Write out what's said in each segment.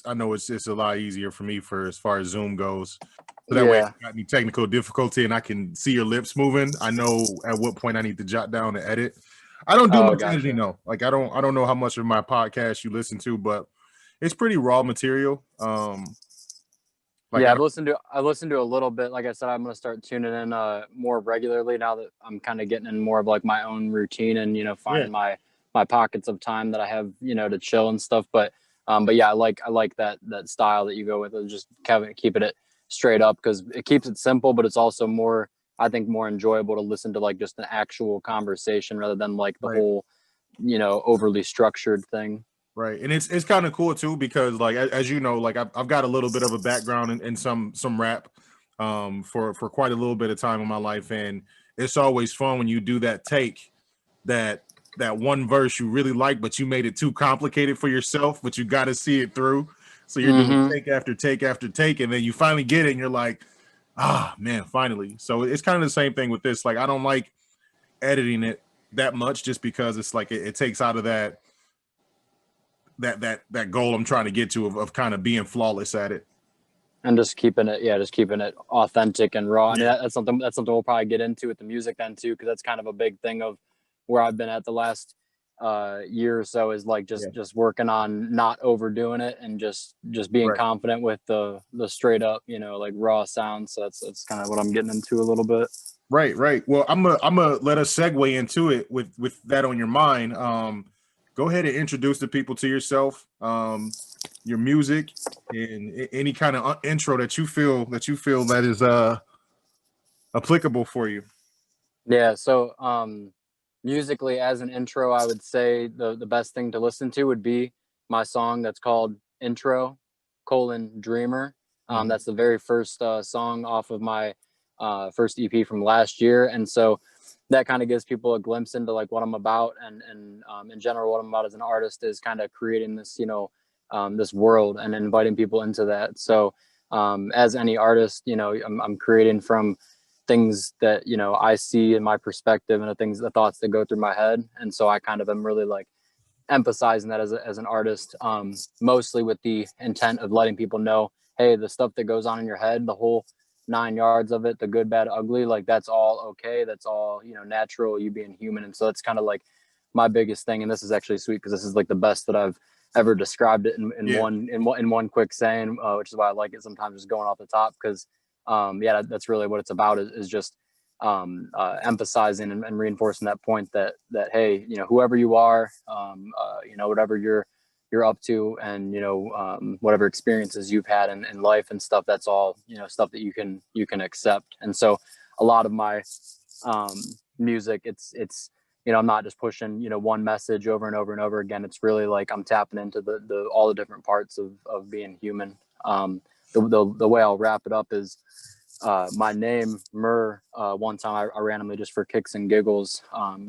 I know it's a lot easier for me for as far as Zoom goes. So that way, if Yeah. you got any technical difficulty and I can see your lips moving, I know at what point I need to jot down and edit. I don't do Oh, much editing gotcha. though. Like I don't know how much of my podcast you listen to, but it's pretty raw material. Like Yeah, I don't. I've listened to a little bit. Like I said, I'm gonna start tuning in more regularly now that I'm kind of getting in more of like my own routine and Yeah. finding my pockets of time that I have to chill and stuff. But yeah, I like that style that you go with, just keeping it straight up because it keeps it simple, but it's also more, I think, more enjoyable to listen to like just an actual conversation rather than like the Right. whole overly structured thing. Right, and it's kind of cool too because like as you know, like I've got a little bit of a background in some rap, for quite a little bit of time in my life, and it's always fun when you do that take that that one verse you really like, but you made it too complicated for yourself, but you got to see it through. So you're doing Mm-hmm. take after take after take, and then you finally get it, and you're like, ah, man, finally. So it's kind of the same thing with this. Like I don't like editing it that much just because it's like it takes out of that goal I'm trying to get to of kind of being flawless at it. And just keeping it authentic and raw. I mean, Yeah, that's something we'll probably get into with the music then too, because that's kind of a big thing of where I've been at the last year or so is like yeah, just working on not overdoing it and just being right, confident with the straight up like raw sound. So that's kind of what I'm getting into a little bit. right, right. Well, I'm gonna let us segue into it with that on your mind. Go ahead and introduce the people to yourself, your music, and any kind of intro that you feel that is applicable for you. Yeah. So musically, as an intro, I would say the best thing to listen to would be my song that's called Intro colon Dreamer. Mhm. That's the very first song off of my first EP from last year, and so that kind of gives people a glimpse into like what I'm about, and in general, what I'm about as an artist is kind of creating this this world and inviting people into that. So as any artist, I'm creating from things that I see in my perspective and the thoughts that go through my head, and so I kind of am really like emphasizing that as an artist, mostly with the intent of letting people know, hey, the stuff that goes on in your head, the whole 9 yards of it, the good, bad, ugly, like that's all okay, that's all natural, you being human. And so that's kind of like my biggest thing, and this is actually sweet because this is like the best that I've ever described it Yeah, in one quick saying, which is why I like it sometimes just going off the top because yeah, that's really what it's about is just emphasizing and reinforcing that point that hey, whoever you are, whatever you're up to, and whatever experiences you've had in life and stuff, that's all stuff that you can accept. And so a lot of my um, music, it's I'm not just pushing one message over and over and over again. It's really like I'm tapping into the all the different parts of being human. The way I'll wrap it up is my name Murr. One time I randomly, just for kicks and giggles,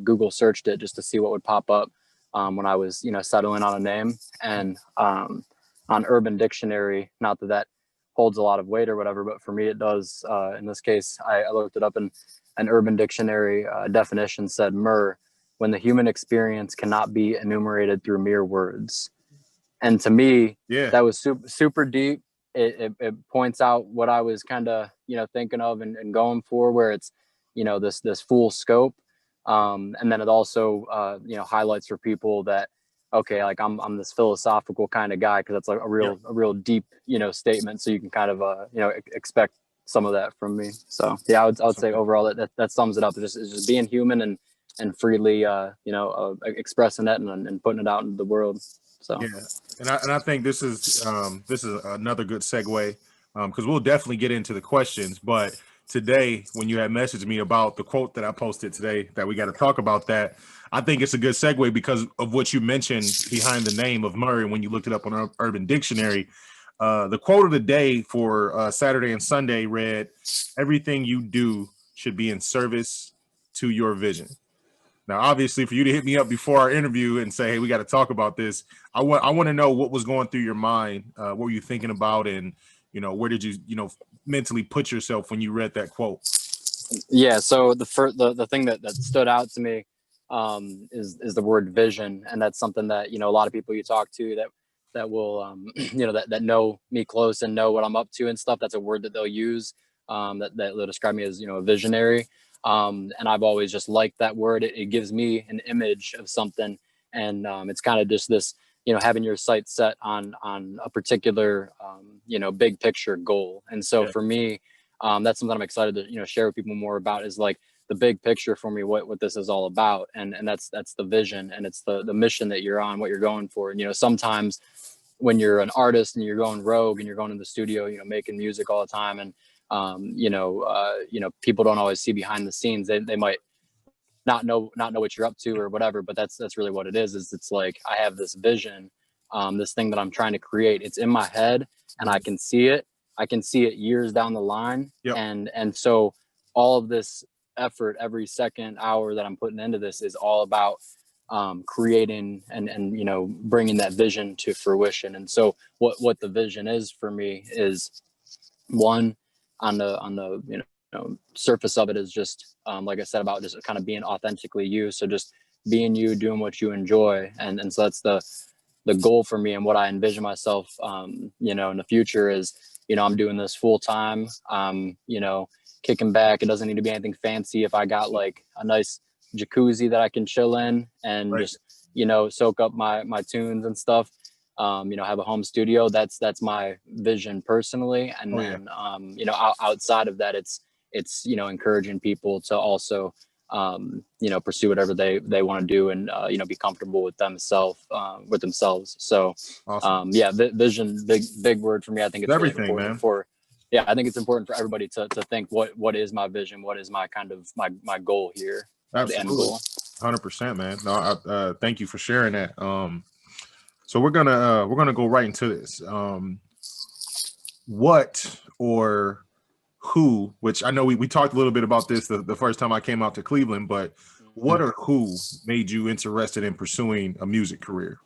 Google searched it just to see what would pop up when I was settling on a name, and on Urban Dictionary, not that holds a lot of weight or whatever, but for me it does. In this case, I looked it up, and an Urban Dictionary definition said Murr, when the human experience cannot be enumerated through mere words. And to me, yeah, that was super deep. It points out what I was kind of thinking of and going for, where it's this full scope, and then it also highlights for people that okay, like I'm this philosophical kind of guy, because that's like yeah. a real deep statement, so you can kind of expect some of that from me. So yeah, I would Awesome. say overall that sums it up. It's just being human and freely expressing it and putting it out into the world. So Yeah, and I think this is another good segue, because we'll definitely get into the questions. But today, when you had messaged me about the quote that I posted today, that we got to talk about that, I think it's a good segue because of what you mentioned behind the name of Murray when you looked it up on Urban Dictionary. The quote of the day for Saturday and Sunday read, "Everything you do should be in service to your vision." Now, obviously, for you to hit me up before our interview and say, "Hey, we got to talk about this," I want to know what was going through your mind. What were you thinking about, and where did you mentally put yourself when you read that quote? yeah, so the thing that stood out to me is the word vision, and that's something that a lot of people you talk to that that will you know, that know me close and know what I'm up to and stuff. That's a word that they'll use, that they'll describe me as, you know, a visionary. And I've always just liked that word. It gives me an image of something, and it's kind of just this, you know, having your sights set on a particular you know, big picture goal. And so for me, that's something I'm excited to, you know, share with people more about, is like the big picture for me, what this is all about. And that's the vision, and it's the mission that you're on, what you're going for. And, you know, sometimes when you're an artist and you're going rogue and you're going in the studio, you know, making music all the time, and you know, people don't always see behind the scenes. They might not know what you're up to or whatever, but that's really what it is it's like, I have this vision, this thing that I'm trying to create. It's in my head, and I can see it years down the line. Yep. And so all of this effort, every second, hour that I'm putting into this, is all about creating and you know, bringing that vision to fruition. And so what the vision is for me is, one, on the you know, surface of it, is just like I said, about just kind of being authentically you. So just being you, doing what you enjoy. And so that's the goal for me, and what I envision myself you know, in the future is, you know, I'm doing this full time, you know, kicking back. It doesn't need to be anything fancy. If I got like a nice jacuzzi that I can chill in and just, you know, soak up my tunes and stuff, you know, have a home studio, that's my vision personally. And then you know, outside of that, it's you know, encouraging people to also you know, pursue whatever they want to do, and you know, be comfortable with themselves. So Awesome. yeah, vision, big word for me. I think it's really Everything, important man. for, yeah, I think it's important for everybody to think, what is my vision, what is my kind of my goal here, the end Absolutely. goal. 100%, man. No, thank you for sharing that. So we're gonna go right into this. What or who, which I know we talked a little bit about this the first time I came out to Cleveland, but what or who made you interested in pursuing a music career?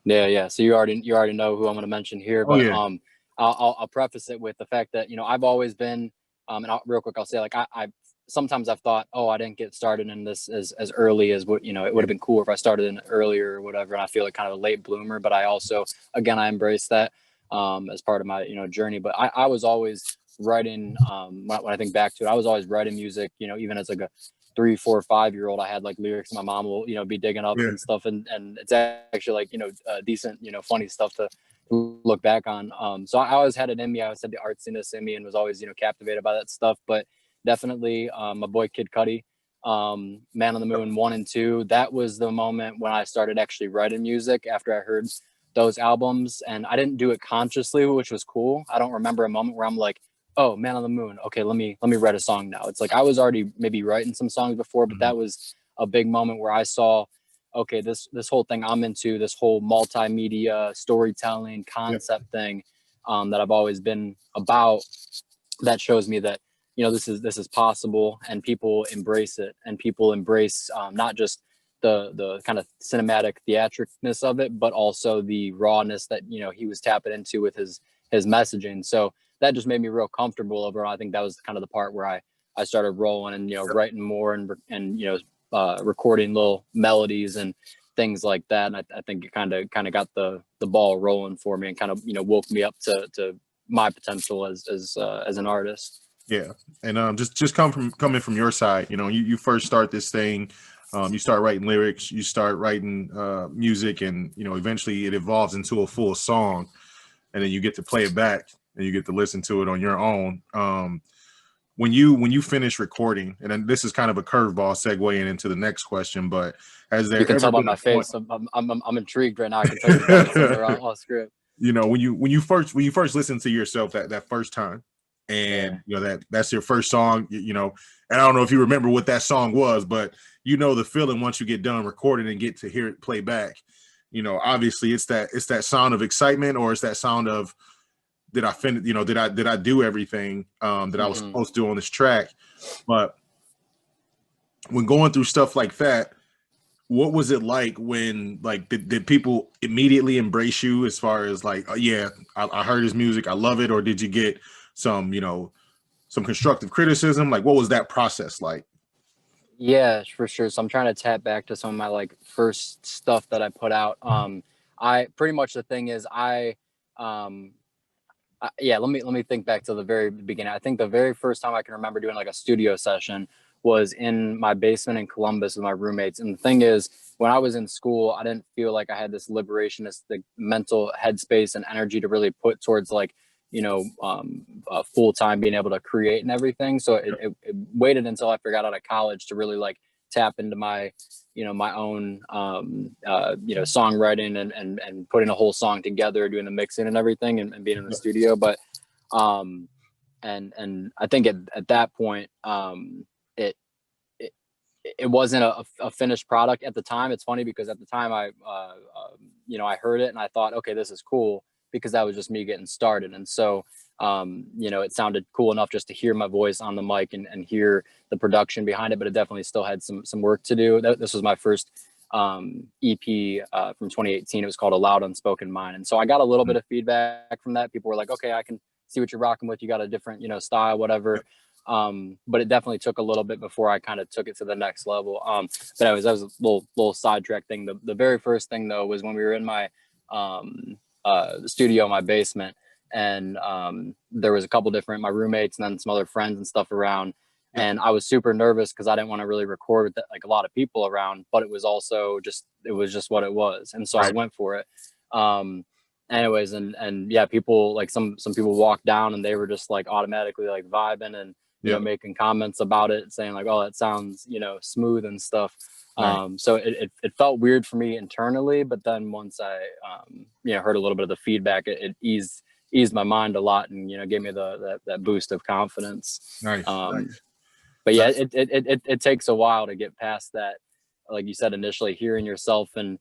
Yeah. So you already know who I'm going to mention here, Oh but yeah. I'll preface it with the fact that, you know, I've always been, and real quick, I'll say, like, I sometimes I've thought, oh, I didn't get started in this as early as what, you know, it would have been cool if I started in earlier or whatever. And I feel like kind of a late bloomer, but I also, again, I embrace that as part of my, you know, journey. But I was always writing, when I think back to it, I was always writing music, you know, even as like a 3, 4, 5-year-old. I had like lyrics my mom will, you know, be digging up and stuff, and it's actually like, you know, decent, you know, funny stuff to look back on. So I always had it in me. I always had the artsiness in me, and was always, you know, captivated by that stuff. But definitely my boy Kid Cudi, Man on the Moon 1 and 2, that was the moment when I started actually writing music, after I heard those albums. And I didn't do it consciously, which was cool. I don't remember a moment where I'm like, oh, Man on the Moon, okay, let me write a song now. It's like I was already maybe writing some songs before, but that was a big moment where I saw, okay, this whole thing I'm into, this whole multimedia storytelling concept thing that I've always been about, that shows me that, you know, this is possible, and people embrace it, and people embrace not just the kind of cinematic theatricness of it, but also the rawness that, you know, he was tapping into with his messaging. So that just made me real comfortable over. I think that was kind of the part where I started rolling, and, you know, writing more, and you know, recording little melodies and things like that. And I think it kind of got the ball rolling for me, and kind of, you know, woke me up to my potential as an artist. Yeah. And just coming from your side, you know, you first start this thing, you start writing lyrics, you start writing music, and, you know, eventually it evolves into a full song, and then you get to play it back, and you get to listen to it on your own. When you finish recording, and then this is kind of a curveball segueing into the next question, but has there You can ever tell by been my a point, face. I'm intrigued right now. I can tell you're probably sitting there off script. you know, when you first listen to yourself that first time, and you know that's your first song, you know, and I don't know if you remember what that song was, but you know the feeling once you get done recording and get to hear it play back. You know, obviously it's that sound of excitement, or it's that sound of, did I finish, you know, did I do everything that I was supposed to do on this track? But when going through stuff like that, what was it like when, like, did people immediately embrace you as far as like, oh, yeah, I heard his music, I love it? Or did you get some, you know, some constructive criticism? Like, what was that process like? Yeah, for sure. So I'm trying to tap back to some of my like first stuff that I put out. I pretty much the thing is yeah, let me think back to the very beginning. I think the very first time I can remember doing like a studio session was in my basement in Columbus with my roommates. And the thing is, when I was in school, I didn't feel like I had this liberationist, the mental headspace and energy to really put towards like, full time being able to create and everything. So it waited until after I got out of college to really like tap into my my own songwriting and putting a whole song together, doing the mixing and everything, and being in the studio. But and I think at that point it it wasn't a finished product at the time. It's funny because at the time I heard it and I thought, okay, this is cool, because that was just me getting started. And so it sounded cool enough just to hear my voice on the mic and hear the production behind it, but it definitely still had some work to do. This was my first EP from 2018. It was called A Loud Unspoken Mind. And so I got a little bit of feedback from that. People were like, okay, I can see what you're rocking with. You got a different, style, whatever. But it definitely took a little bit before I kind of took it to the next level. But that was a little sidetrack thing. The very first thing though was when we were in my studio in my basement, and there was a couple different, my roommates and then some other friends and stuff around, and I was super nervous because I didn't want to really record with like a lot of people around, but it was also just what it was, and so I went for it. Anyways, and yeah, people like some people walked down and they were just like automatically like vibing and making comments about it, saying like, oh, that sounds smooth and stuff. So it felt weird for me internally, but then once I heard a little bit of the feedback, it eased my mind a lot, and gave me that boost of confidence. Nice. But yeah, it takes a while to get past that, like you said, initially hearing yourself and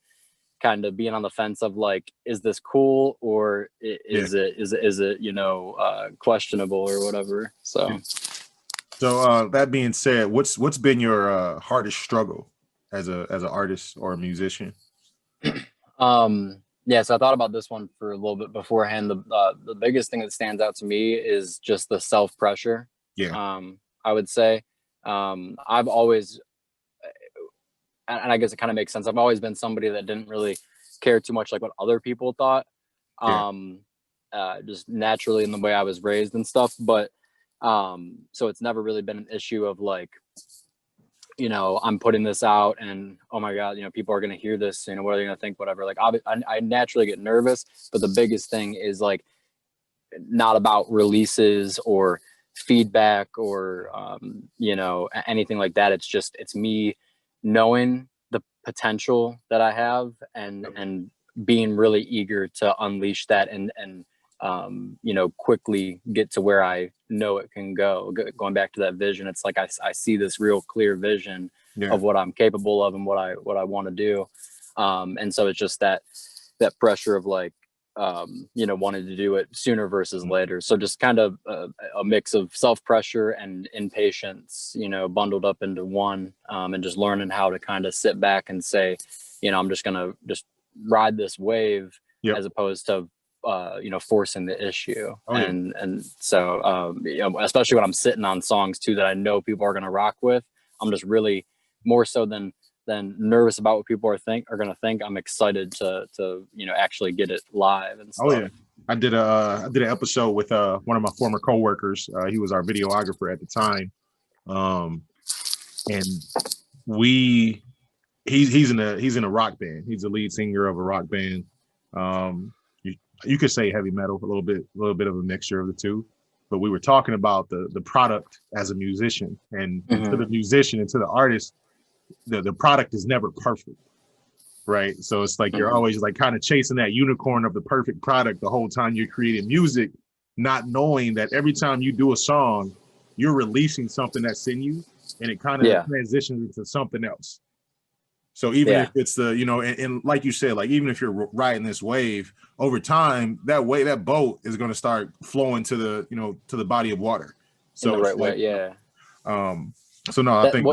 kind of being on the fence of like, is this cool or is it questionable or whatever. So that being said, what's been your hardest struggle as an artist or a musician? Yeah, so I thought about this one for a little bit beforehand. The biggest thing that stands out to me is just the self pressure. I would say I've always, and I guess it kind of makes sense, I've always been somebody that didn't really care too much like what other people thought, just naturally in the way I was raised and stuff. But so it's never really been an issue of like, I'm putting this out and oh my God, people are going to hear this, what are they going to think, whatever. Like I naturally get nervous, but the biggest thing is like not about releases or feedback or, anything like that. It's me knowing the potential that I have and being really eager to unleash that and quickly get to where I know it can go. Going back to that vision, it's like I see this real clear vision of what I'm capable of and what I want to do. And so it's just that pressure of like, wanting to do it sooner versus later. So just kind of a mix of self-pressure and impatience, bundled up into one, and just learning how to kind of sit back and say, I'm just going to just ride this wave as opposed to forcing the issue. And so especially when I'm sitting on songs too that I know people are going to rock with, I'm just really more so than nervous about what people are going to think. I'm excited to actually get it live and stuff. I did an episode with one of my former coworkers. He was our videographer at the time, and he's in a rock band. He's the lead singer of a rock band. You could say heavy metal, a little bit of a mixture of the two. But we were talking about the product as a musician, and to the musician and to the artist, the product is never perfect, right? So it's like you're always like kind of chasing that unicorn of the perfect product the whole time you're creating music, not knowing that every time you do a song, you're releasing something that's in you, and it kind of transitions into something else. So even if it's the, and like you said, like even if you're riding this wave over time, that boat is going to start flowing to the, to the body of water. So in the right way, So no, I think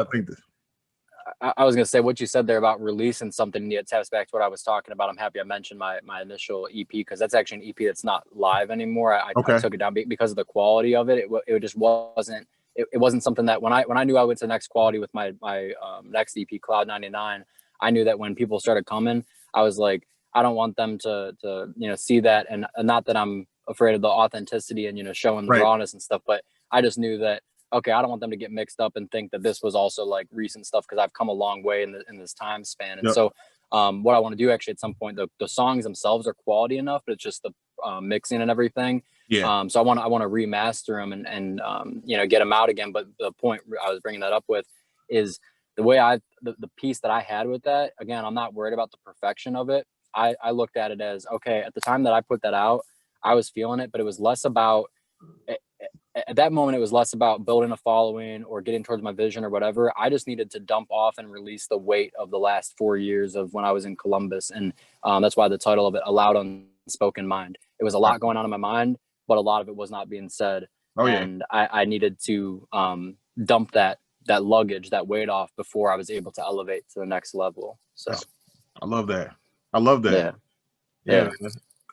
I was going to say what you said there about releasing something. It taps back to what I was talking about. I'm happy I mentioned my initial EP, because that's actually an EP that's not live anymore. I took it down because of the quality of it. It just wasn't. It wasn't something that when I knew I went to next quality with my next EP, Cloud 99, I knew that when people started coming, I was like, I don't want them to see that. And not that I'm afraid of the authenticity and showing the Right. rawness and stuff, but I just knew that, okay, I don't want them to get mixed up and think that this was also like recent stuff, because I've come a long way in this time span. And Yep. so what I want to do actually at some point, the songs themselves are quality enough, but it's just the mixing and everything. Yeah. So I want to remaster them and get them out again. But the point I was bringing that up with is the way the piece that I had with that. Again, I'm not worried about the perfection of it. I looked at it as, okay, at the time that I put that out, I was feeling it, but it was less about, at that moment, it was less about building a following or getting towards my vision or whatever. I just needed to dump off and release the weight of the last 4 years of when I was in Columbus. And that's why the title of it, A Loud Unspoken Mind. It was a lot going on in my mind, but a lot of it was not being said. Oh, yeah. And I needed to dump that luggage, that weight off before I was able to elevate to the next level. So I love that. I love that. Yeah.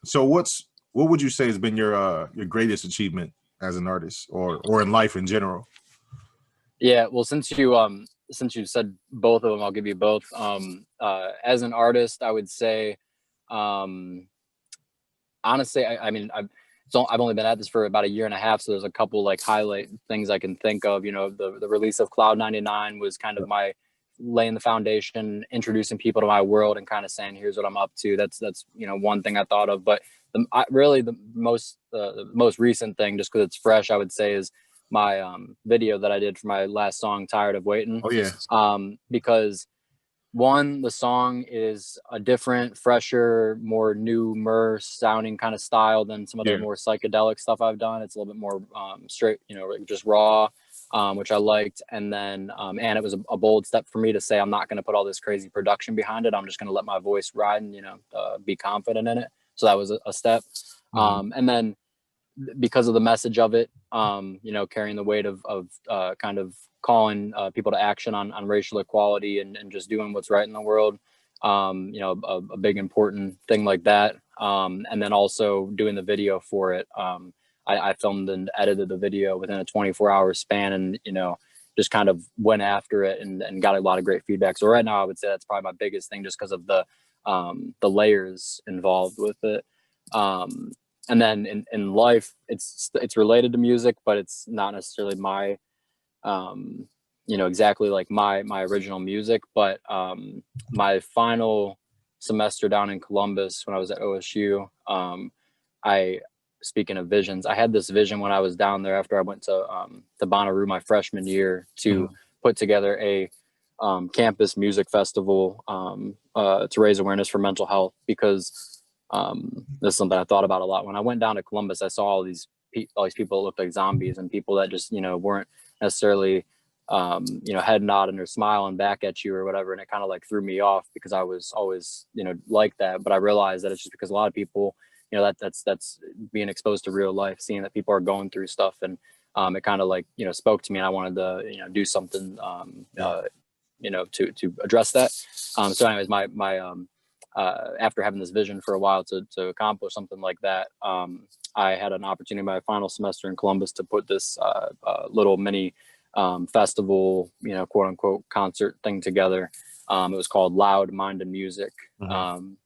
So what would you say has been your greatest achievement as an artist or in life in general? Yeah, well, since you said both of them, I'll give you both. As an artist, I would say, honestly, I mean, I've only been at this for about 1.5 years, so there's a couple like highlight things I can think of. The release of Cloud 99 was kind of my laying the foundation, introducing people to my world, and kind of saying, here's what I'm up to. That's one thing I thought of. But really the most recent thing, just because it's fresh, I would say, is my video that I did for my last song, Tired of Waiting. Oh, yeah. Because one, the song is a different, fresher, more new Murr sounding kind of style than some of the more psychedelic stuff I've done. It's a little bit more straight, just raw, which I liked. And then, and it was a bold step for me to say, I'm not going to put all this crazy production behind it. I'm just going to let my voice ride and, be confident in it. So that was a step. And then because of the message of it, carrying the weight of kind of calling people to action on racial equality and just doing what's right in the world, a big important thing like that. And then also doing the video for it. I filmed and edited the video within a 24-hour span, and just kind of went after it and got a lot of great feedback. So right now I would say that's probably my biggest thing, just because of the layers involved with it. And then in life, it's related to music, but it's not necessarily my, exactly like my original music. But my final semester down in Columbus, when I was at OSU, speaking of visions, I had this vision when I was down there after I went to Bonnaroo my freshman year to put together a campus music festival to raise awareness for mental health, because this is something I thought about a lot. When I went down to Columbus, I saw all these people that looked like zombies, and people that just weren't necessarily head nodding or smiling back at you or whatever, and it kind of like threw me off, because I was always like that. But I realized that it's just because a lot of people, that's being exposed to real life, seeing that people are going through stuff, and it kind of like spoke to me, and I wanted to do something to address that. So anyways, my after having this vision for a while to accomplish something like that, I had an opportunity in my final semester in Columbus to put this little mini festival, quote unquote concert thing together. It was called Loud Mind and Music. So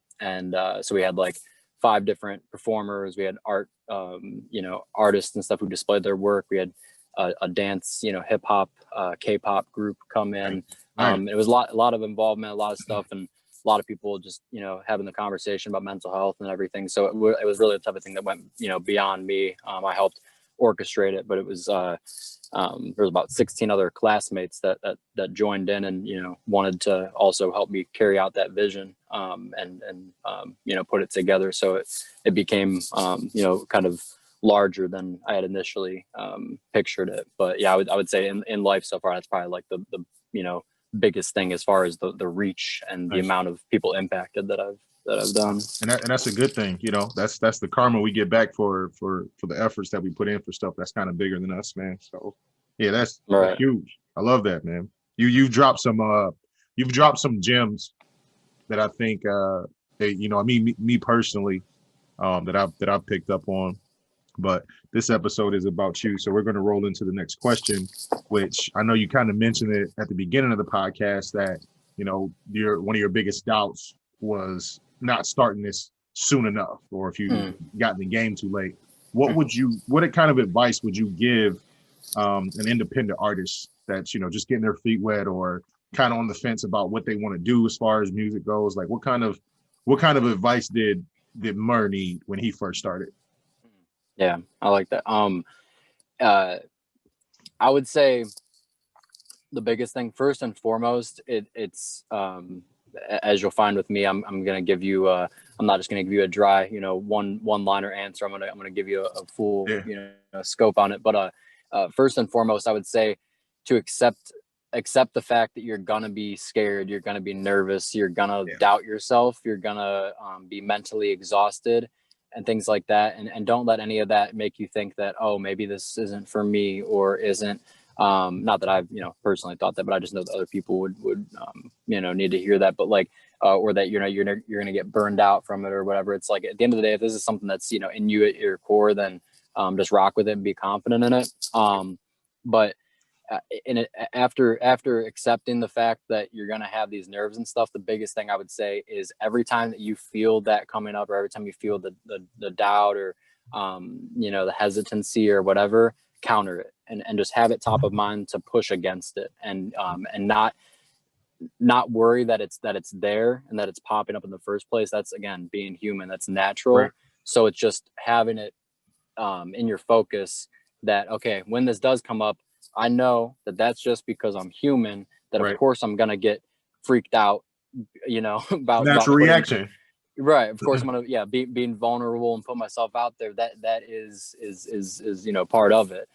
we had like 5 different performers. We had artists and stuff who displayed their work. We had a dance, hip hop, K-pop group come in. It was a lot of involvement, a lot of stuff, and a lot of people just, having the conversation about mental health and everything. So it was really the type of thing that went, beyond me. I helped orchestrate it, but it was, there was about 16 other classmates that joined in and, wanted to also help me carry out that vision, and put it together. So it became, kind of larger than I had initially pictured it. But yeah, I would say in life so far, that's probably like the biggest thing as far as the reach and the amount of people impacted that I've done. And that's a good thing. That's the karma we get back for the efforts that we put in for stuff that's kind of bigger than us, man. So yeah, that's huge. I love that, man. You've dropped some gems that I think me personally, that I've picked up on. But this episode is about you. So we're going to roll into the next question, which I know you kind of mentioned it at the beginning of the podcast, that, one of your biggest doubts was not starting this soon enough, or if you got in the game too late, Mm. what kind of advice would you give an independent artist that's, you know, just getting their feet wet or kind of on the fence about what they want to do as far as music goes? Like, what kind of advice did Murr need when he first started? Yeah, I like that. I would say the biggest thing, first and foremost, it's as you'll find with me, I'm gonna give you I'm not just gonna give you a dry, you know, one liner answer. I'm gonna give you a full, Yeah. you know, scope on it. But first and foremost, I would say to accept the fact that you're gonna be scared, you're gonna be nervous, you're gonna doubt yourself, you're gonna be mentally exhausted and things like that, and don't let any of that make you think that, oh, maybe this isn't for me or isn't. Not that I've, you know, personally thought that, but I just know that other people would you know, need to hear that. But like or that, you know, you're gonna get burned out from it or whatever. It's like, at the end of the day, if this is something that's, you know, in you at your core, then just rock with it and be confident in it. But in it, after accepting the fact that you're gonna have these nerves and stuff, the biggest thing I would say is every time that you feel that coming up, or every time you feel the doubt or you know, the hesitancy or whatever, counter it and just have it top of mind to push against it, and not worry that it's there and that it's popping up in the first place. That's, again, being human. That's natural. Right. So it's just having it in your focus that, okay, when this does come up, I know that that's just because I'm human, that Right. of course I'm gonna get freaked out, you know, about Natural reaction. Right. Of course I'm gonna, being vulnerable and put myself out there. That is you know, part of it.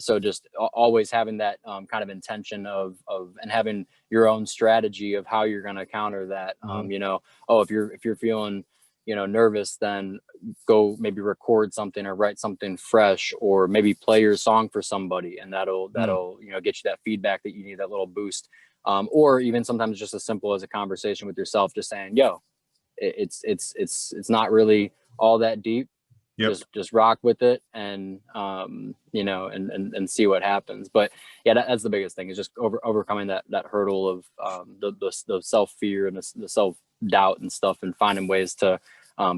So just always having that kind of intention of and having your own strategy of how you're gonna counter that. You know, oh, if you're feeling, you know, nervous, then go maybe record something or write something fresh, or maybe play your song for somebody, and that'll you know, get you that feedback that you need, that little boost. Or even sometimes just as simple as a conversation with yourself, just saying, yo, it's not really all that deep. Yep. Just rock with it, and you know, and see what happens. But yeah, that's the biggest thing, is just overcoming that hurdle of the self fear and the self doubt and stuff, and finding ways to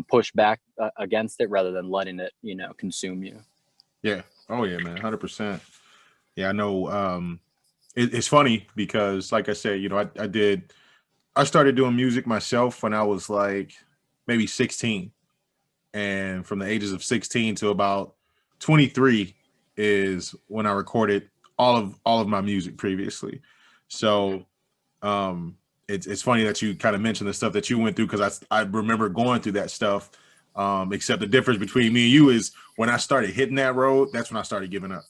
push back against it rather than letting it, you know, consume you. Yeah. Oh yeah, man. 100%. Yeah, I know. It's funny because, like I said, you know, I started doing music myself when I was like maybe 16. And from the ages of 16 to about 23 is when I recorded all of my music previously. So it's funny that you kind of mentioned the stuff that you went through, because I remember going through that stuff. Except the difference between me and you is when I started hitting that road, that's when I started giving up,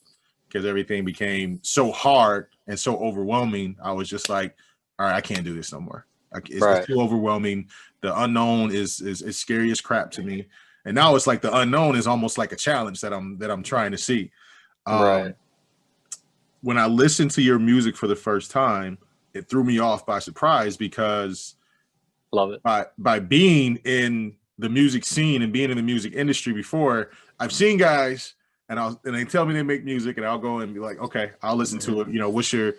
because everything became so hard and so overwhelming. I was just like, all right, I can't do this no more. It's too overwhelming. The unknown is scary as crap to me. And now it's like the unknown is almost like a challenge that I'm trying to see. When I listened to your music for the first time, it threw me off by surprise, because love it. By being in the music scene and being in the music industry before, I've seen guys and they tell me they make music, and I'll go and be like, okay, I'll listen to it. You know, what's your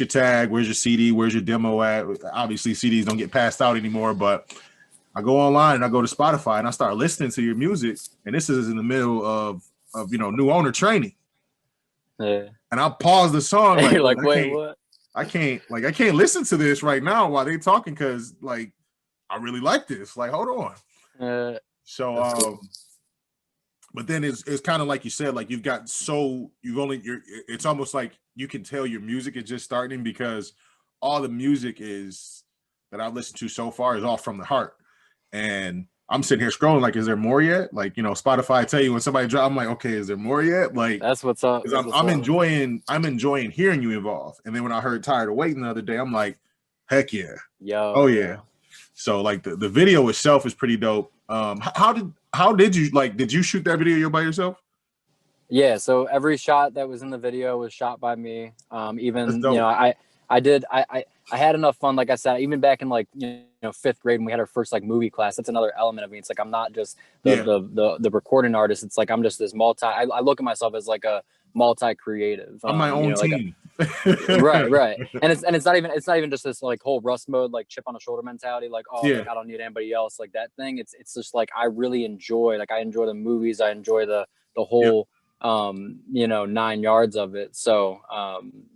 tag? Where's your CD? Where's your demo at? Obviously, CDs don't get passed out anymore, but I go online and I go to Spotify and I start listening to your music, and this is in the middle of you know, new owner training. Yeah. And I'll pause the song like, you're like, wait, what? I can't listen to this right now while they talking, because like I really like this. Like, hold on. So but then it's kind of like you said, like it's almost like you can tell your music is just starting, because all the music that I've listened to so far is all from the heart. And I'm sitting here scrolling like, is there more yet? Like, you know, Spotify tell you when somebody drop, I'm like, okay, is there more yet? Like, that's what's up. I'm enjoying hearing you involved. And then when I heard Tired of Waiting the other day, I'm like, heck yeah. Oh yeah. So like the video itself is pretty dope. How did you shoot that video by yourself? Yeah, so every shot that was in the video was shot by me. Even, you know, I had enough fun, like I said, even back in like, you know, 5th grade when we had our first like movie class. That's another element of me. It's like I'm not just the recording artist. It's like I'm just this I look at myself as like a multi-creative. I'm my own you know, team. Right. And it's not even just this like whole rust mode, like chip on the shoulder mentality, like, oh, Yeah. like I don't need anybody else, like that thing. It's just like I really enjoy, like I enjoy the movies, I enjoy the Yep. whole 9 yards of it. So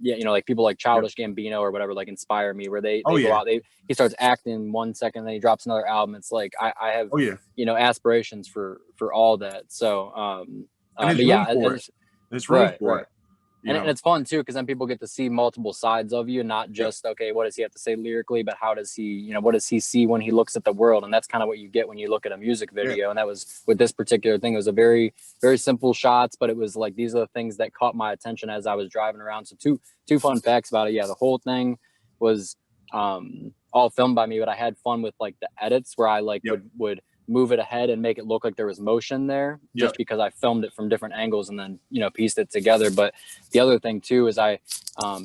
yeah, like people like Yep. Childish Gambino or whatever, like inspire me, where they Oh go yeah. out, he starts acting 1 second, then he drops another album. It's like I have Oh yeah. aspirations for all that. So And there's but room yeah, for it. There's room right, for right. it. And it's fun too, because then people get to see multiple sides of you, not Yep. just, okay, what does he have to say lyrically, but how does he, what does he see when he looks at the world? And that's kind of what you get when you look at a music Yeah. video. And that was with this particular thing. It was a very, very simple shots, but it was like, these are the things that caught my attention as I was driving around. So two fun facts about it. Yeah, the whole thing was all filmed by me, but I had fun with like the edits where I like Yep. would move it ahead and make it look like there was motion there, just Yep. because I filmed it from different angles and then pieced it together. But the other thing too is I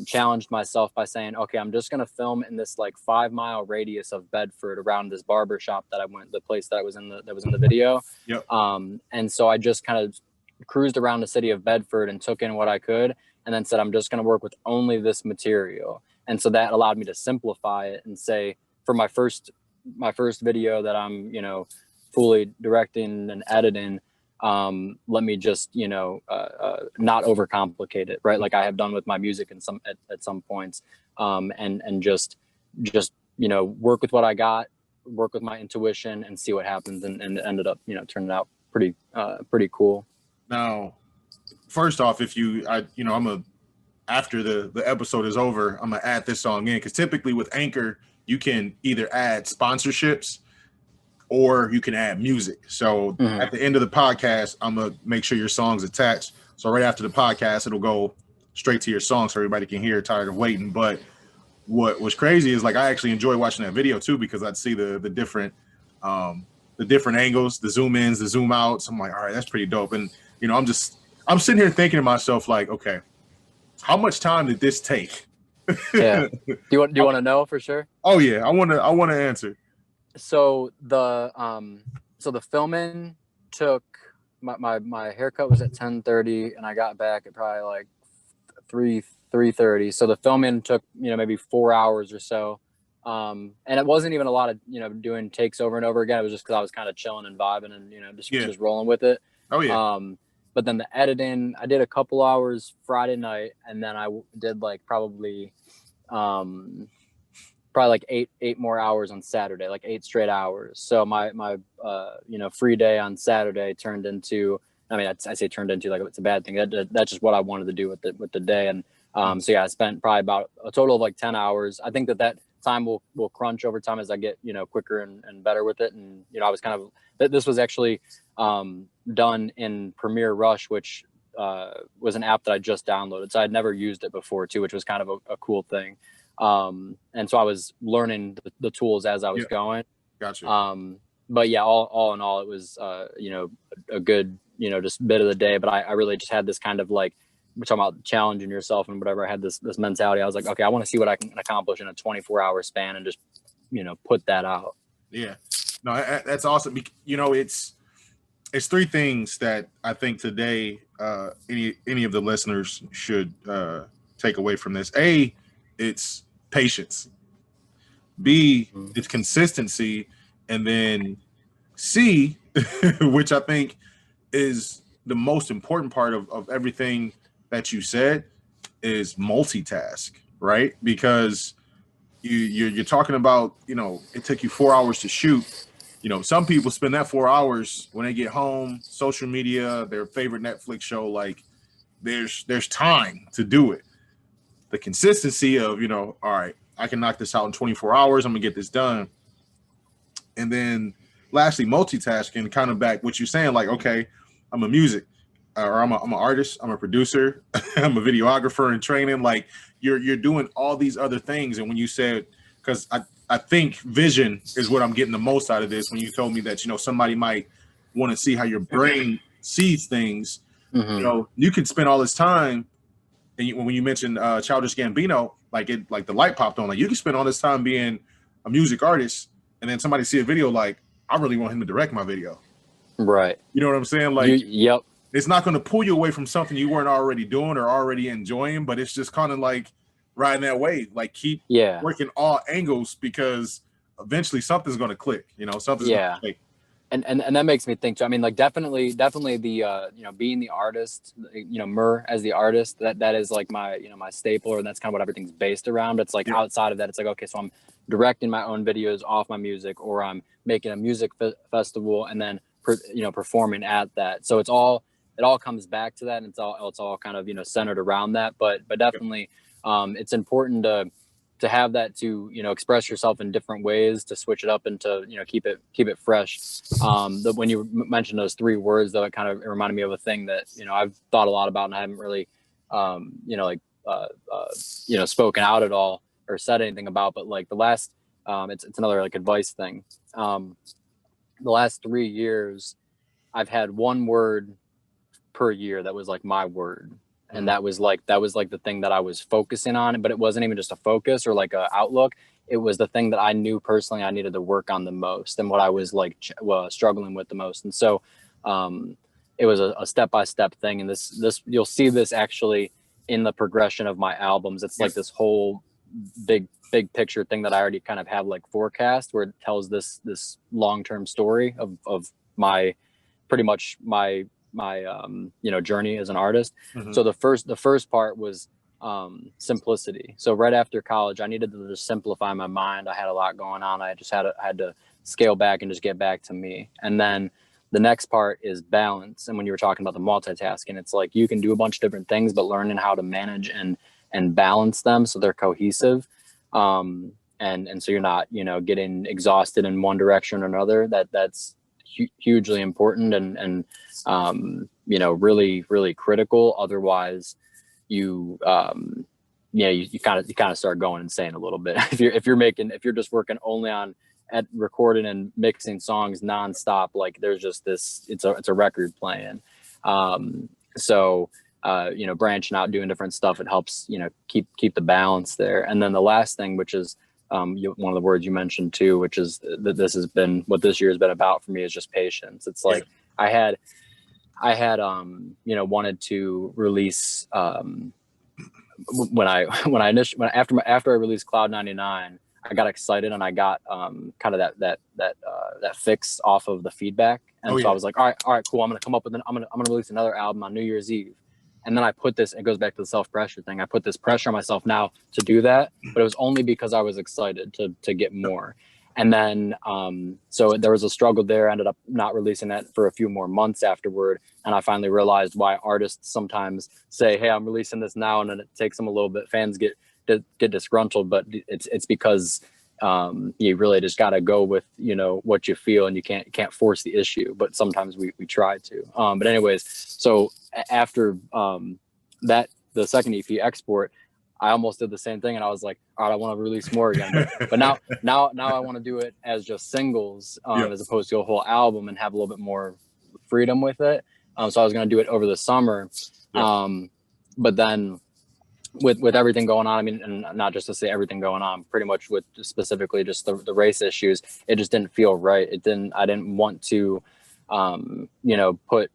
challenged myself by saying, okay, I'm just gonna film in this like 5-mile radius of Bedford around this barber shop that I went, the place that was in the video. Yep. And so I just kind of cruised around the city of Bedford and took in what I could, and then said, I'm just gonna work with only this material. And so that allowed me to simplify it and say, for my first video that I'm fully directing and editing, let me just not overcomplicate it, right, like I have done with my music in at some points, and just work with what I got, work with my intuition, and see what happens, and it ended up turning out pretty cool. Now, first off, after the episode is over, I'm gonna add this song in, because typically with Anchor you can either add sponsorships or you can add music. So at the end of the podcast, I'm gonna make sure your song's attached. So right after the podcast, it'll go straight to your song so everybody can hear, tired of waiting. But what was crazy is, like, I actually enjoy watching that video too, because I'd see the different angles, the zoom ins, the zoom outs. I'm like, all right, that's pretty dope. And I'm sitting here thinking to myself, like, okay, how much time did this take? Yeah. Do you want to know for sure? Oh yeah, I want to answer. So the filming took, my haircut was at 10:30, and I got back at probably like 3:30. So the filming took maybe 4 hours or so, and it wasn't even a lot of doing takes over and over again. It was just because I was kind of chilling and vibing and just rolling with it. Oh yeah. But then the editing, I did a couple hours Friday night, and then I did like probably like eight more hours on Saturday, like 8 straight hours. So my free day on Saturday turned into, I mean, I say turned into, like, it's a bad thing. That's just what I wanted to do with the day. And so yeah, I spent probably about a total of like 10 hours. I think that time will crunch over time as I get quicker and better with it. And I was kind of, this was actually done in Premiere Rush, which was an app that I just downloaded. So I'd never used it before too, which was kind of a cool thing. And so I was learning the tools as I was going. Gotcha. But yeah, all in all, it was a good just bit of the day. But I really just had this kind of, like, we're talking about challenging yourself and whatever. I had this mentality. I was like, okay, I want to see what I can accomplish in a 24-hour span, and just put that out. Yeah, no, that's awesome. It's 3 things that I think today any of the listeners should take away from this. A, it's patience. B, it's consistency. And then C, which I think is the most important part of everything that you said, is multitask, right? Because you're talking about, it took you 4 hours to shoot. Some people spend that 4 hours when they get home, social media, their favorite Netflix show. Like, there's time to do it. The consistency of, all right, I can knock this out in 24 hours. I'm gonna get this done. And then lastly, multitasking, kind of back what you're saying, like, okay, I'm a music, or I'm an artist, I'm a producer, I'm a videographer in training. Like, you're doing all these other things. And when you said, because I think vision is what I'm getting the most out of this, when you told me that, somebody might want to see how your brain sees things. You could spend all this time, and when you mentioned Childish Gambino, like the light popped on. Like, you can spend all this time being a music artist, and then somebody see a video, like, I really want him to direct my video. Right. You know what I'm saying? Like, yep. it's not going to pull you away from something you weren't already doing or already enjoying, but it's just kind of like riding that wave. Like keep working all angles because eventually something's going to click. You know, something's going to click. And that makes me think too. I mean, like definitely the you know, being the artist, you know, Murr as the artist, that is like my, you know, my staple, and that's kind of what everything's based around. It's like outside of that, it's like, okay, so I'm directing my own videos off my music, or I'm making a music festival and then you know, performing at that. So it all comes back to that, and it's all kind of, you know, centered around that. But definitely it's important to have that, to, you know, express yourself in different ways, to switch it up and to, you know, keep it fresh. When you mentioned those 3 words, though, it kind of reminded me of a thing that, you know, I've thought a lot about, and I haven't really you know, like you know, spoken out at all or said anything about. But like the last it's another like advice thing. The last 3 years I've had 1 word per year that was like my word. And that was like the thing that I was focusing on, but it wasn't even just a focus or like a outlook. It was the thing that I knew personally I needed to work on the most, and what I was like struggling with the most. And so it was a step-by-step thing. And this you'll see this actually in the progression of my albums. It's like this whole big picture thing that I already kind of have like forecast, where it tells this long-term story of my pretty much my you know, journey as an artist. So the first part was simplicity. So right after college, I needed to just simplify my mind. I had a lot going on. I just had to scale back and just get back to me. And then the next part is balance. And when you were talking about the multitasking, it's like you can do a bunch of different things, but learning how to manage and balance them so they're cohesive. And so you're not, you know, getting exhausted in one direction or another. That's hugely important and you know, really critical. Otherwise you you kind of start going insane a little bit. if you're just working only on at recording and mixing songs nonstop, like there's just this, it's a record playing. So you know, branching out, doing different stuff, it helps, you know, keep the balance there. And then the last thing, which is one of the words you mentioned too, which is that this has been what this year has been about for me, is just patience. It's like I had you know, wanted to release after I released Cloud 99, I got excited and I got kind of that fix off of the feedback. And so I was like, all right, cool. I'm gonna release another album on New Year's Eve. And then I put this, it goes back to the self-pressure thing. I put this pressure on myself now to do that, but it was only because I was excited to get more. And then, so there was a struggle there. I ended up not releasing that for a few more months afterward. And I finally realized why artists sometimes say, hey, I'm releasing this now. And then it takes them a little bit. Fans get disgruntled, but it's because you really just got to go with, you know, what you feel, and you can't force the issue, but sometimes we try to. But anyways, so after the second EP, Export, I almost did the same thing, and I was like, all right, I want to release more again. But now I want to do it as just singles, as opposed to a whole album, and have a little bit more freedom with it. So I was going to do it over the summer. But then with everything going on, I mean, and not just to say everything going on, pretty much with specifically just the race issues, it just didn't feel right. I didn't want to, you know, put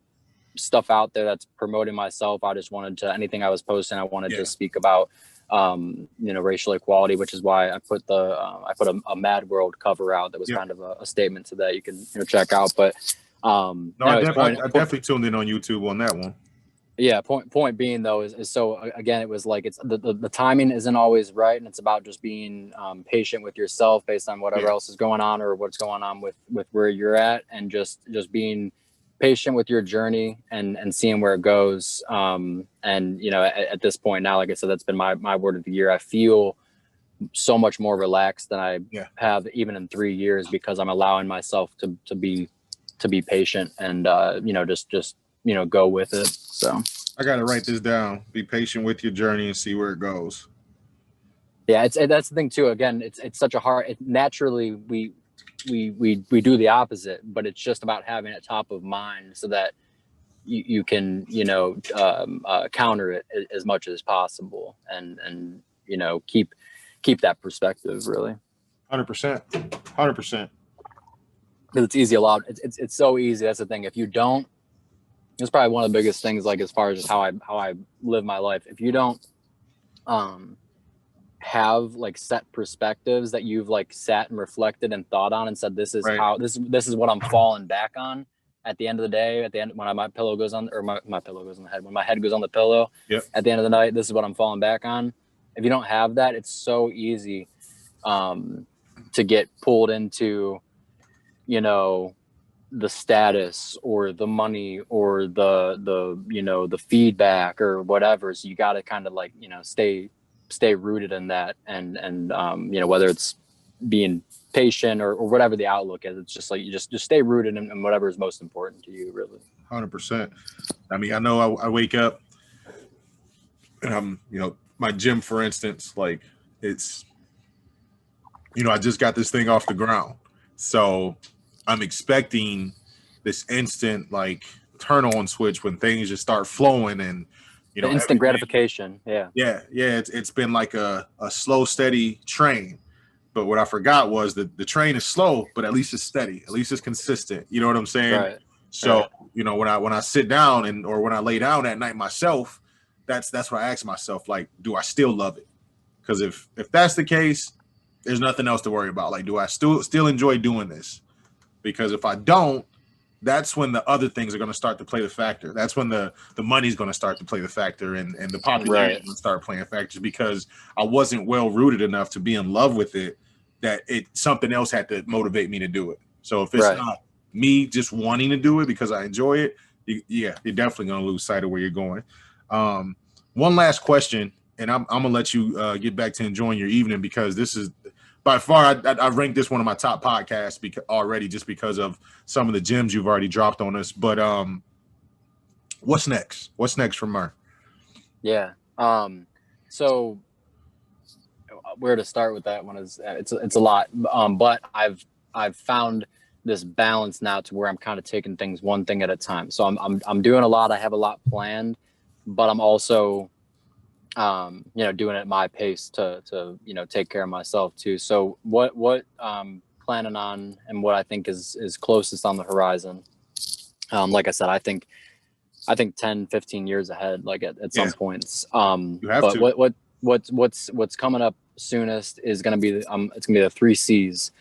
stuff out there that's promoting myself. I just wanted to, anything I was posting, I wanted to speak about, you know, racial equality, which is why I put a Mad World cover out that was kind of a statement to that. You can, you know, check out. But no, I definitely tuned in on YouTube on that one. Yeah, point being though is so again, it was like it's the timing isn't always right, and it's about just being patient with yourself based on whatever else is going on or what's going on with where you're at, and just being patient with your journey and seeing where it goes. And you know, at this point now, like I said, that's been my word of the year. I feel so much more relaxed than I have even in 3 years, because I'm allowing myself to be patient and you know, just you know, go with it. So I got to write this down. Be patient with your journey and see where it goes. Yeah, that's the thing too. Again, it's such a hard. Naturally, we do the opposite, but it's just about having it top of mind so that you can, you know, counter it as much as possible, and you know, keep that perspective really. 100%. Because it's easy. It's so easy. That's the thing. If you don't It's probably one of the biggest things, like as far as just how I live my life. If you don't have like set perspectives that you've like sat and reflected and thought on and said, this is Right. how this is what I'm falling back on at the end of the day, at the end when my pillow goes on, or my pillow goes on the head, when my head goes on the pillow, Yep. at the end of the night, this is what I'm falling back on. If you don't have that, it's so easy to get pulled into, you know, the status or the money or the you know, the feedback or whatever. So you got to kind of like, you know, stay rooted in that, and you know, whether it's being patient or whatever the outlook is, it's just like you just stay rooted in whatever is most important to you, really. 100%. I mean, I know I wake up and I'm, you know, my gym, for instance, like it's, you know, I just got this thing off the ground. So I'm expecting this instant like turn on switch when things just start flowing and, you The know, instant everything. gratification. Yeah. Yeah. It's been like a slow, steady train. But what I forgot was that the train is slow, but at least it's steady. At least it's consistent. You know what I'm saying? Right. So, Right. you know, when I sit down or when I lay down at night myself, that's what I ask myself, like, do I still love it? Because if that's the case, there's nothing else to worry about. Like, do I still enjoy doing this? Because if I don't, that's when the other things are going to start to play the factor. That's when the money's going to start to play the factor, and the popularity is going to start playing factors, because I wasn't well rooted enough to be in love with it, that something else had to motivate me to do it. So if it's not me just wanting to do it because I enjoy it, you're definitely going to lose sight of where you're going. One last question, and I'm going to let you get back to enjoying your evening, because this is by far, I ranked this one of my top podcasts already, just because of some of the gems you've already dropped on us. But what's next? What's next for Murr? Yeah. So where to start with that one is it's a lot. But I've found this balance now to where I'm kind of taking things one thing at a time. So I'm doing a lot. I have a lot planned, but I'm also you know, doing it at my pace to you know, take care of myself too. So what planning on, and what I think is closest on the horizon, like I said, I think 10 15 years ahead, like at some points. You have but to. what's coming up soonest is going to be it's going to be the 3C's.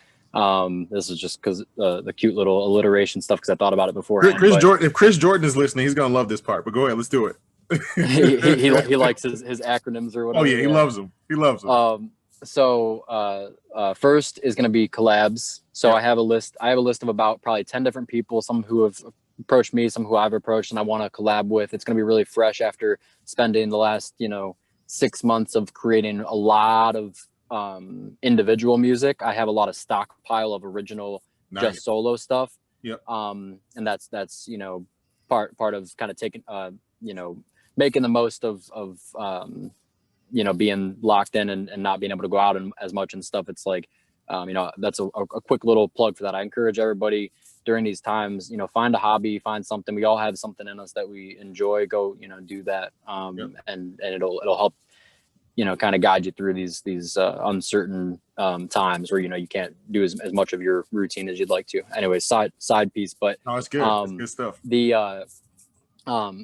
This is just because the cute little alliteration stuff, because I thought about it beforehand. If Chris Jordan is listening, he's gonna love this part. But go ahead, let's do it. he likes his acronyms or whatever. Oh yeah, he loves them. He loves them. So first is going to be collabs. So I have a list of about probably 10 different people, some who have approached me, some who I've approached and I want to collab with. It's going to be really fresh after spending the last, you know, 6 months of creating a lot of individual music. I have a lot of stockpile of original just solo stuff. Yep. And that's, you know, part of kind of taking you know, making the most of you know, being locked in and not being able to go out and as much and stuff. It's like, you know, that's a quick little plug for that. I encourage everybody during these times, you know, find a hobby, find something. We all have something in us that we enjoy. Go, you know, do that. And it'll help, you know, kind of guide you through these uncertain times where, you know, you can't do as much of your routine as you'd like to. Anyway, side piece, but no, it's good. It's good stuff.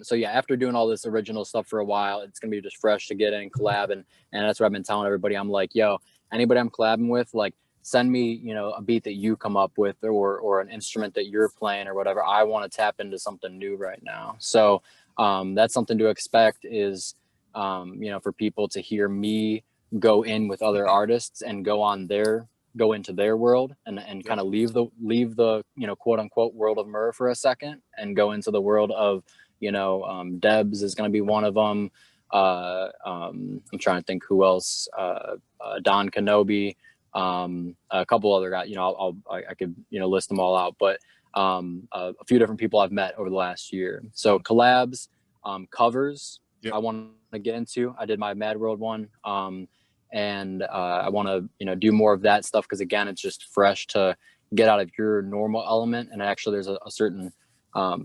So yeah, after doing all this original stuff for a while, it's gonna be just fresh to get in collab, and that's what I've been telling everybody. I'm like, yo, anybody I'm collabing with, like, send me, you know, a beat that you come up with, or an instrument that you're playing or whatever. I want to tap into something new right now. So that's something to expect, is you know, for people to hear me go in with other artists and go into their world and kind of leave the you know, quote unquote world of Murr for a second and go into the world of, you know, Debs is going to be one of them. I'm trying to think who else. Don Kenobi, a couple other guys. You know, I could, you know, list them all out, but a few different people I've met over the last year. So collabs, covers. I want to get into. I did my Mad World one, and I want to, you know, do more of that stuff, because again, it's just fresh to get out of your normal element, and actually there's a certain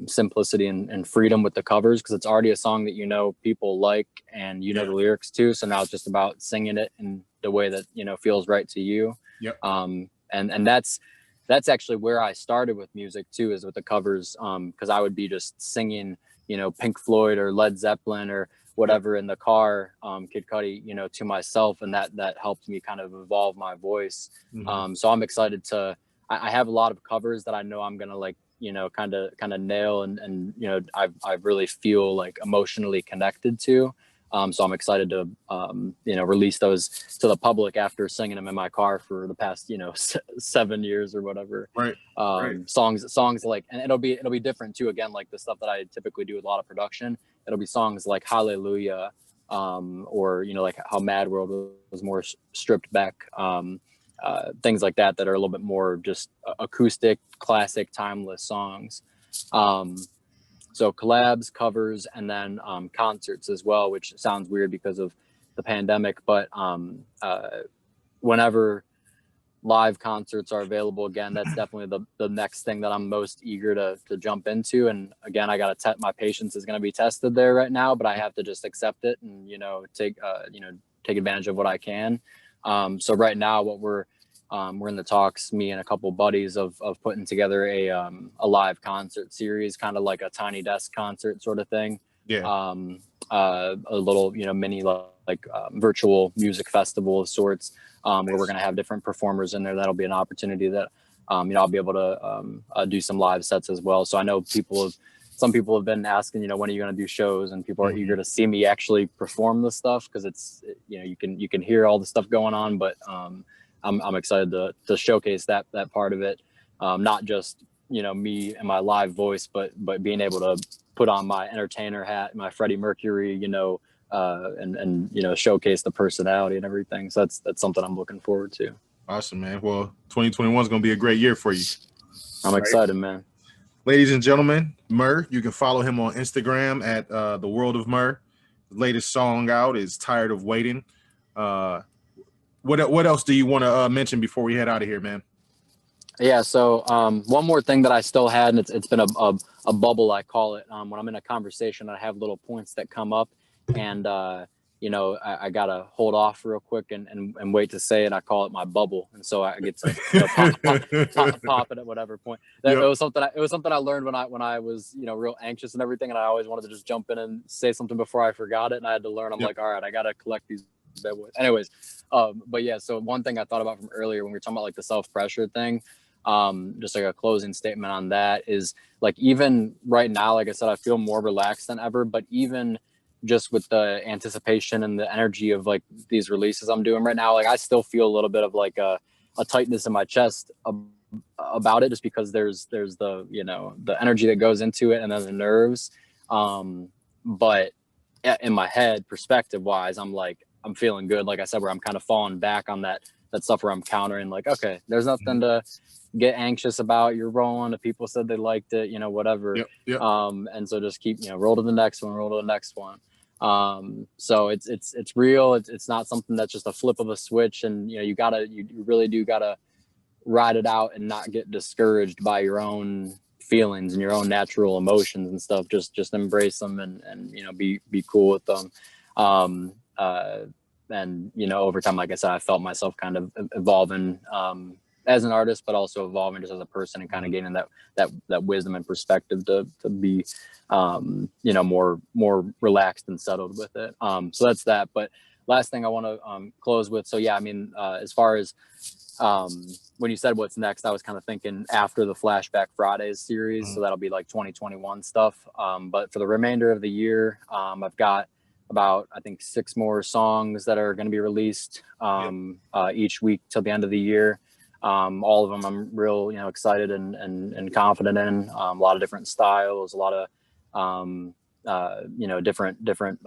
simplicity and freedom with the covers, because it's already a song that, you know, people like and you know the lyrics to. So now it's just about singing it in the way that, you know, feels right to you. And that's actually where I started with music too, is with the covers, because I would be just singing Pink Floyd or Led Zeppelin or whatever in the car, Kid Cudi, to myself, and that helped me kind of evolve my voice. So I'm excited to. I have a lot of covers that I know I'm gonna like, kind of nail, and I really feel like emotionally connected to. So I'm excited to release those to the public after singing them in my car for the past 7 years or whatever. Right. Songs like, and it'll be different too. Again, like the stuff that I typically do with a lot of production, it'll be songs like Hallelujah, or like How Mad World was more stripped back. Things like that are a little bit more just acoustic, classic, timeless songs. So collabs, covers, and then concerts as well, which sounds weird because of the pandemic. But whenever live concerts are available again, that's definitely the next thing that I'm most eager to jump into. And again, I got to my patience is going to be tested there right now, but I have to just accept it and take advantage of what I can. So right now, what we're in the talks, me and a couple buddies, of putting together a live concert series, kind of like a Tiny Desk concert sort of thing. Yeah. A little, mini like virtual music festival of sorts, where we're going to have different performers in there. That'll be an opportunity that, I'll be able to do some live sets as well. So I know some people have been asking, when are you going to do shows? And people are eager to see me actually perform the stuff, because it's, you can hear all the stuff going on, but I'm excited to showcase that part of it. Not just, me and my live voice, but being able to put on my entertainer hat, my Freddie Mercury, and showcase the personality and everything. So that's something I'm looking forward to. Awesome, man. Well, 2021 is going to be a great year for you. I'm excited, man. Ladies and gentlemen, Murr, you can follow him on Instagram at The World of Murr. The latest song out is Tired of Waiting. What else do you want to mention before we head out of here, man? Yeah. So one more thing that I still had, and it's been a bubble, I call it. When I'm in a conversation, I have little points that come up, and I gotta hold off real quick and wait to say it. I call it my bubble, and so I get to pop it at whatever point. It was something I learned when I was real anxious and everything, and I always wanted to just jump in and say something before I forgot it, and I had to learn. I'm like, all right, I gotta collect these bad boys. Anyways, but yeah, so one thing I thought about from earlier when we were talking about like the self-pressure thing, just like a closing statement on that is, like, even right now, like I said, I feel more relaxed than ever, but even just with the anticipation and the energy of like these releases I'm doing right now, like I still feel a little bit of like a tightness in my chest about it, just because there's the the energy that goes into it, and then the nerves, but in my head, perspective wise, I'm feeling good. Like I said, where I'm kind of falling back on that stuff where I'm countering, like, okay, there's nothing to get anxious about. You're rolling. If people said they liked it, whatever. Yep. And so just keep, roll to the next one. So it's real. It's not something that's just a flip of a switch. And, you really do gotta ride it out and not get discouraged by your own feelings and your own natural emotions and stuff. Just embrace them and be cool with them. And over time, like I said, I felt myself kind of evolving as an artist, but also evolving just as a person, and kind of gaining that wisdom and perspective to be more relaxed and settled with it. So that's that. But last thing I want to close with. So yeah, I mean, as far as when you said what's next, I was kind of thinking after the Flashback Fridays series. So that'll be like 2021 stuff. But for the remainder of the year, I've got about, I think, 6 more songs that are going to be released each week till the end of the year. All of them I'm real, excited and confident in. A lot of different styles, a lot of, different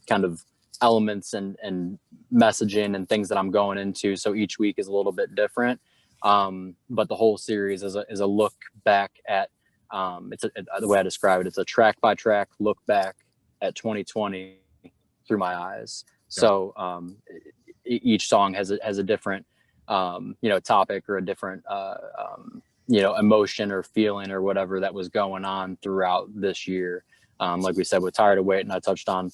kind of elements and messaging and things that I'm going into. So each week is a little bit different. But the whole series is a look back at, the way I describe it, it's a track by track look back at 2020 through my eyes. So each song has a different topic or a different emotion or feeling or whatever that was going on throughout this year. Like we said, with Tired of Waiting, I touched on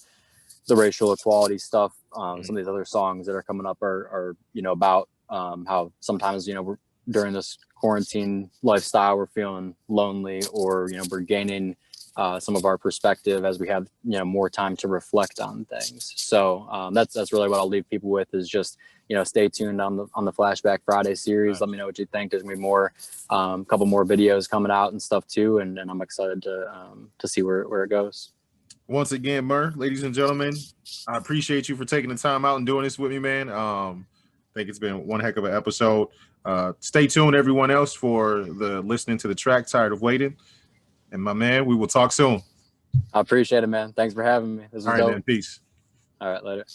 the racial equality stuff. Some of these other songs that are coming up are about how sometimes we're, during this quarantine lifestyle, we're feeling lonely, or we're gaining some of our perspective as we have, you know, more time to reflect on things. So that's really what I'll leave people with, is just, you know, stay tuned on the Flashback Friday series. Let me know what you think. There's gonna be more, couple more videos coming out and stuff too, and I'm excited to see where it goes. Once again, Murr, ladies and gentlemen, I appreciate you for taking the time out and doing this with me, man. I think it's been one heck of an episode. Stay tuned, everyone else, for the listening to the track Tired of Waiting. And my man, we will talk soon. I appreciate it, man. Thanks for having me. This was All right, dope. man. Peace. All right, later.